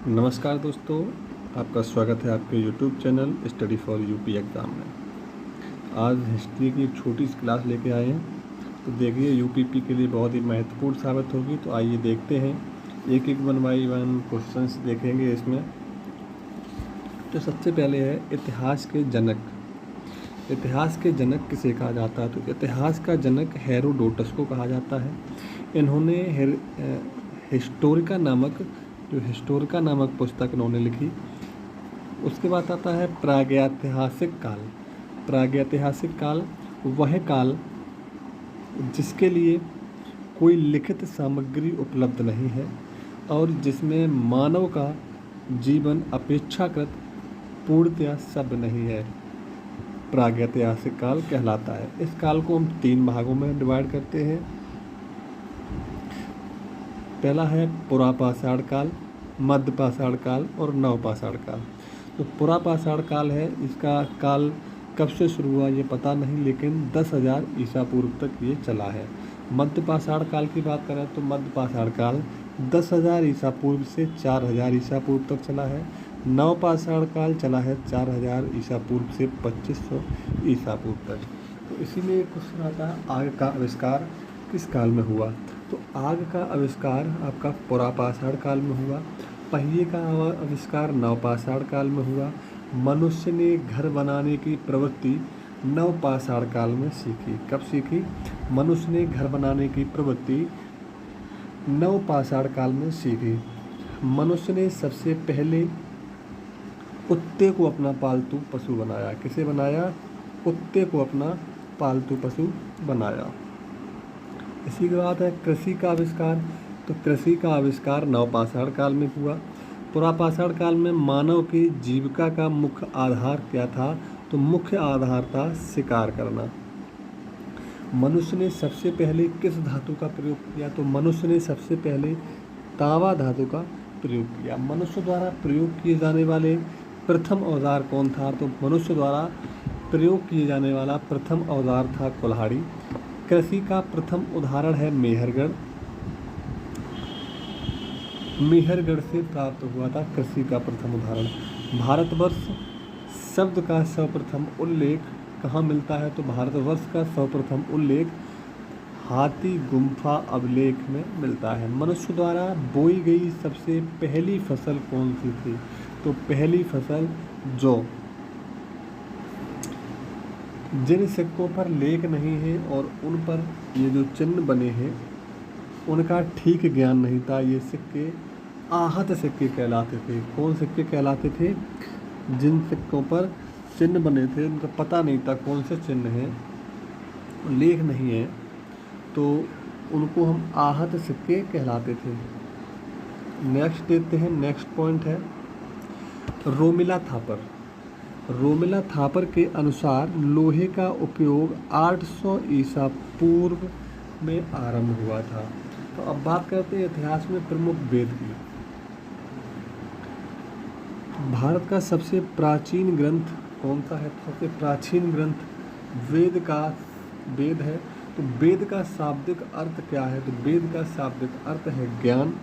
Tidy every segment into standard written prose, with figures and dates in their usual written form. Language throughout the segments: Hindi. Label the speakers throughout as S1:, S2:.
S1: नमस्कार दोस्तों, आपका स्वागत है आपके YouTube channel study for UP exam में। आज हिस्ट्री की एक छोटी सी क्लास लेके आए हैं। तो देखिए यूपीपी के लिए बहुत ही महत्वपूर्ण साबित होगी। तो आइए देखते हैं, एक एक वन बाई वन क्वेश्चंस देखेंगे इसमें। तो सबसे पहले है इतिहास के जनक। इतिहास के जनक किसे कहा जाता है? तो इतिहास का जनक हेरोडोटस को कहा जाता है। इन्होंने हिस्टोरिका नामक पुस्तक इन्होंने लिखी। उसके बाद आता है प्रागैतिहासिक काल। प्रागैतिहासिक काल वह काल जिसके लिए कोई लिखित सामग्री उपलब्ध नहीं है और जिसमें मानव का जीवन अपेक्षाकृत पूर्णतया सभ्य नहीं है, प्रागैतिहासिक काल कहलाता है। इस काल को हम 3 भागों में डिवाइड करते हैं। पहला है पुरापाषाण काल, मध्यपाषाण काल और नवपाषाण काल। तो पुरापाषाण काल है, इसका काल कब से शुरू हुआ ये पता नहीं, लेकिन 10,000 ईसा पूर्व तक ये चला है। मध्यपाषाण काल की बात करें तो मध्यपाषाण काल 10,000 ईसा पूर्व से 4,000 ईसा पूर्व तक चला है। नवपाषाण काल चला है 4,000 ईसा पूर्व से 2,500 ईसा पूर्व तक। तो इसी में एक क्वेश्चन आता है, आग का आविष्कार किस काल में हुआ? तो आग का आविष्कार आपका पुरापाषाण काल में हुआ। पहिए का आविष्कार नवपाषाण काल में हुआ। मनुष्य ने घर बनाने की प्रवृत्ति नवपाषाण काल में सीखी। कब सीखी? मनुष्य ने घर बनाने की प्रवृत्ति नवपाषाण काल में सीखी। मनुष्य ने सबसे पहले कुत्ते को अपना पालतू पशु बनाया। किसे बनाया? कुत्ते को अपना पालतू पशु बनाया। इसी के बाद है कृषि का आविष्कार। तो कृषि का आविष्कार नवपाषाण काल में हुआ। पुरापाषाण काल में मानव की जीविका का मुख्य आधार क्या था? तो मुख्य आधार था शिकार करना। मनुष्य ने सबसे पहले किस धातु का प्रयोग किया? तो मनुष्य ने सबसे पहले तांबा धातु का प्रयोग किया। मनुष्य द्वारा प्रयोग किए जाने वाले प्रथम औजार कौन था? तो मनुष्य द्वारा प्रयोग किए जाने वाला प्रथम औजार था कुल्हाड़ी। कृषि का प्रथम उदाहरण है मेहरगढ़। मेहरगढ़ से प्राप्त हुआ था कृषि का प्रथम उदाहरण। भारतवर्ष शब्द का सर्वप्रथम उल्लेख कहाँ मिलता है? तो भारतवर्ष का सर्वप्रथम उल्लेख हाथी गुम्फा अभिलेख में मिलता है। मनुष्य द्वारा बोई गई सबसे पहली फसल कौन सी थी? तो पहली फसल जौ। जिन सिक्कों पर लेख नहीं है और उन पर ये जो चिन्ह बने हैं उनका ठीक ज्ञान नहीं था, ये सिक्के आहत सिक्के कहलाते थे। कौन सिक्के कहलाते थे? जिन सिक्कों पर चिन्ह बने थे उनका पता नहीं था कौन से चिन्ह हैं, लेख नहीं है, तो उनको हम आहत सिक्के कहलाते थे। नेक्स्ट देखते हैं, नेक्स्ट पॉइंट है रोमिला थापर। रोमिला थापर के अनुसार लोहे का उपयोग 800 ईसा पूर्व में आरंभ हुआ था। तो अब बात करते हैं इतिहास में प्रमुख वेद की। भारत का सबसे प्राचीन ग्रंथ कौन सा है? सबसे प्राचीन ग्रंथ वेद है। तो वेद का शाब्दिक अर्थ क्या है? तो वेद का शाब्दिक अर्थ है ज्ञान।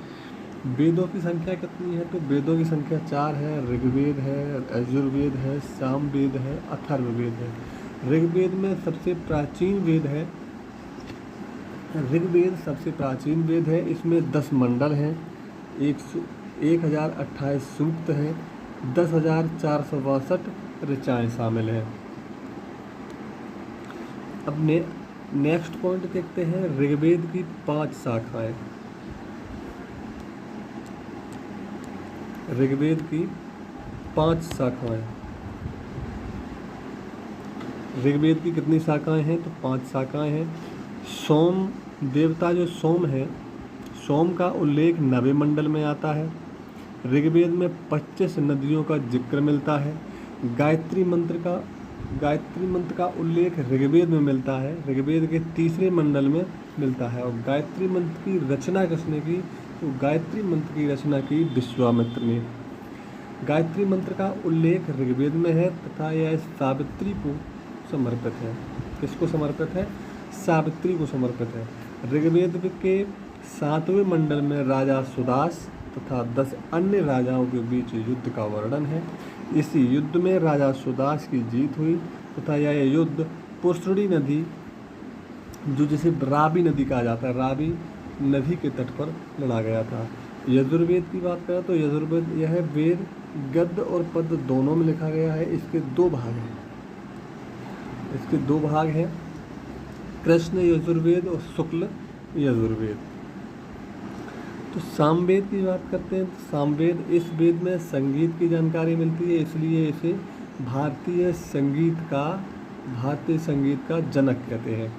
S1: वेदों की संख्या कितनी है? तो वेदों की संख्या 4 है। ऋग्वेद है, यजुर्वेद है, सामवेद है, अथर्ववेद है। ऋग्वेद में सबसे प्राचीन वेद है, ऋग्वेद सबसे प्राचीन वेद है। इसमें 10 मंडल हैं, 1028 सूक्त हैं, 10,462 ऋचाएँ शामिल हैं। अब नेक्स्ट पॉइंट देखते हैं, ऋग्वेद की 5 शाखाएँ। ऋग्वेद की 5 शाखाएँ। ऋग्वेद की कितनी शाखाएँ हैं? तो 5 शाखाएँ हैं। सोम देवता जो सोम है, सोम का उल्लेख 9वें मंडल में आता है। ऋग्वेद में 25 नदियों का जिक्र मिलता है। गायत्री मंत्र का उल्लेख ऋग्वेद में मिलता है, ऋग्वेद के 3रे मंडल में मिलता है। और गायत्री मंत्र की रचना किसने की? तो गायत्री मंत्र की रचना की विश्वामित्र ने। गायत्री मंत्र का उल्लेख ऋग्वेद में है तथा यह सावित्री को समर्पित है। किसको समर्पित है? सावित्री को समर्पित है। ऋग्वेद के 7वें मंडल में राजा सुदास तथा 10 अन्य राजाओं के बीच युद्ध का वर्णन है। इसी युद्ध में राजा सुदास की जीत हुई तथा यह युद्ध पुष्करणी नदी, जो जिसे रावी नदी कहा जाता है, रावी नदी के तट पर लड़ा गया था। यजुर्वेद की बात करें तो यजुर्वेद यह वेद गद्य और पद्य दोनों में लिखा गया है। इसके दो भाग हैं, कृष्ण यजुर्वेद और शुक्ल यजुर्वेद। तो सामवेद की बात करते हैं। तो सामवेद, इस वेद में संगीत की जानकारी मिलती है, इसलिए इसे भारतीय संगीत का जनक कहते हैं।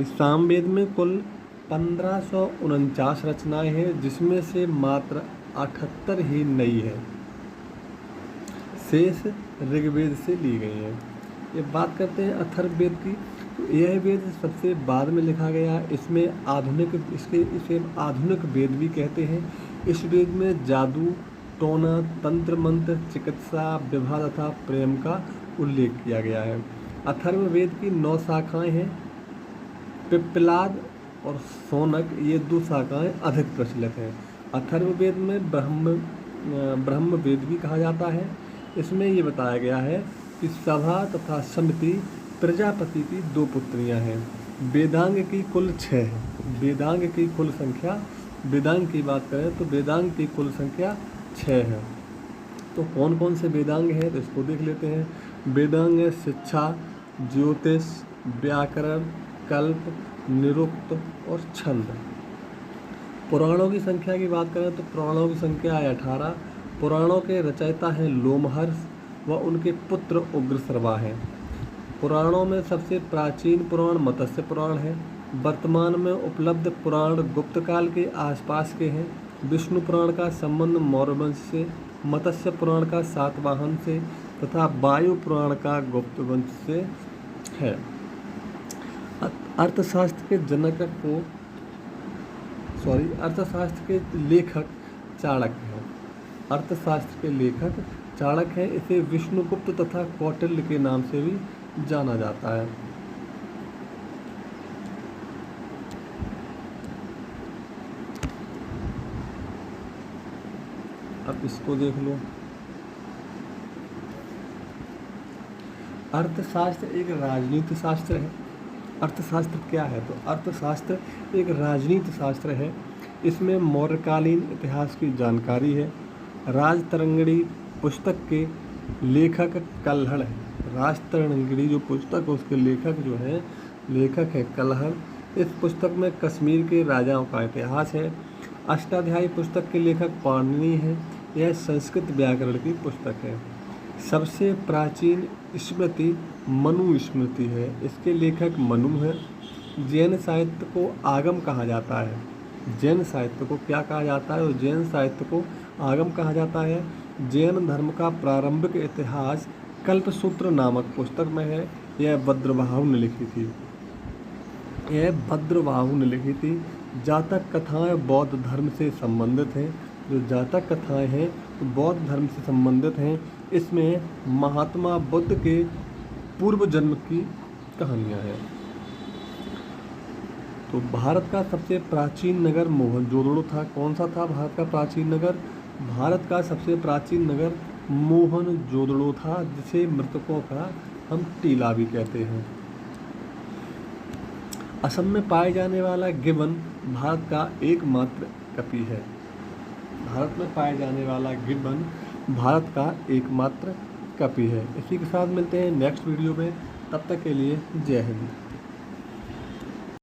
S1: सामवेद में कुल 1549 रचनाएं हैं, जिसमें से मात्र 78 ही नई है, शेष ऋग्वेद से ली गई हैं। ये बात करते हैं अथर्ववेद की। तो यह वेद सबसे बाद में लिखा गया। इसे आधुनिक वेद भी कहते हैं। इस वेद में जादू, टोना, तंत्र मंत्र, चिकित्सा, विवाह तथा प्रेम का उल्लेख किया गया है। अथर्ववेद की 9 शाखाएं हैं। पिप्पलाद और शौनक, ये 2 शाखाएं अधिक प्रचलित हैं। अथर्ववेद में ब्रह्मवेद भी कहा जाता है। इसमें ये बताया गया है कि सभा तथा समिति प्रजापति की 2 पुत्रियां हैं। वेदांग की कुल 6 है। वेदांग की कुल संख्या, वेदांग की बात करें तो वेदांग की कुल संख्या 6 है। तो कौन कौन से वेदांग हैं तो इसको देख लेते हैं। वेदांग है शिक्षा, ज्योतिष, व्याकरण, कल्प, निरुक्त और छंद। पुराणों की संख्या की बात करें तो पुराणों की संख्या है 18। पुराणों के रचयिता हैं लोमहर्ष व उनके पुत्र उग्रश्रवा हैं। पुराणों में सबसे प्राचीन पुराण मत्स्य पुराण है। वर्तमान में उपलब्ध पुराण गुप्त काल के आसपास के हैं। विष्णु पुराण का संबंध मौर्य वंश से, मत्स्य पुराण का सातवाहन से तथा वायु पुराण का गुप्त वंश से है। अर्थशास्त्र के लेखक चाणक्य हैं। अर्थशास्त्र के लेखक चाणक्य हैं। इसे विष्णुगुप्त तथा कौटिल्य के नाम से भी जाना जाता है। अब इसको देख लो। अर्थशास्त्र एक राजनीति शास्त्र है। अर्थशास्त्र क्या है? तो अर्थशास्त्र एक राजनीति शास्त्र है। इसमें मौर्यकालीन इतिहास की जानकारी है। राजतरंगिणी पुस्तक के लेखक कल्हड़ है। राजतरंगिणी जो पुस्तक है उसके लेखक है कल्हड़। इस पुस्तक में कश्मीर के राजाओं का इतिहास है। अष्टाध्यायी पुस्तक के लेखक पाणिनि हैं। यह संस्कृत व्याकरण की पुस्तक है। सबसे प्राचीन स्मृति मनु स्मृति है। इसके लेखक मनु हैं। जैन साहित्य को आगम कहा जाता है। जैन साहित्य को क्या कहा जाता है? जैन साहित्य को आगम कहा जाता है। जैन धर्म का प्रारंभिक इतिहास कल्पसूत्र नामक पुस्तक में है। यह भद्रबाहु ने लिखी थी। जातक कथाएं बौद्ध धर्म से संबंधित हैं। जो जातक कथाएं हैं तो बौद्ध धर्म से संबंधित हैं। इसमें महात्मा बुद्ध के पूर्व जन्म की कहानियां हैं। तो भारत का सबसे प्राचीन नगर मोहनजोदड़ो था। कौन सा था भारत का प्राचीन नगर? भारत का सबसे प्राचीन नगर मोहनजोदड़ो था, जिसे मृतकों का हम टीला भी कहते हैं। असम में पाए जाने वाला गिबन भारत का एकमात्र कपि है। भारत में पाए जाने वाला गिबन भारत का एकमात्र कपि है। इसी के साथ मिलते हैं नेक्स्ट वीडियो में। तब तक के लिए जय हिंद।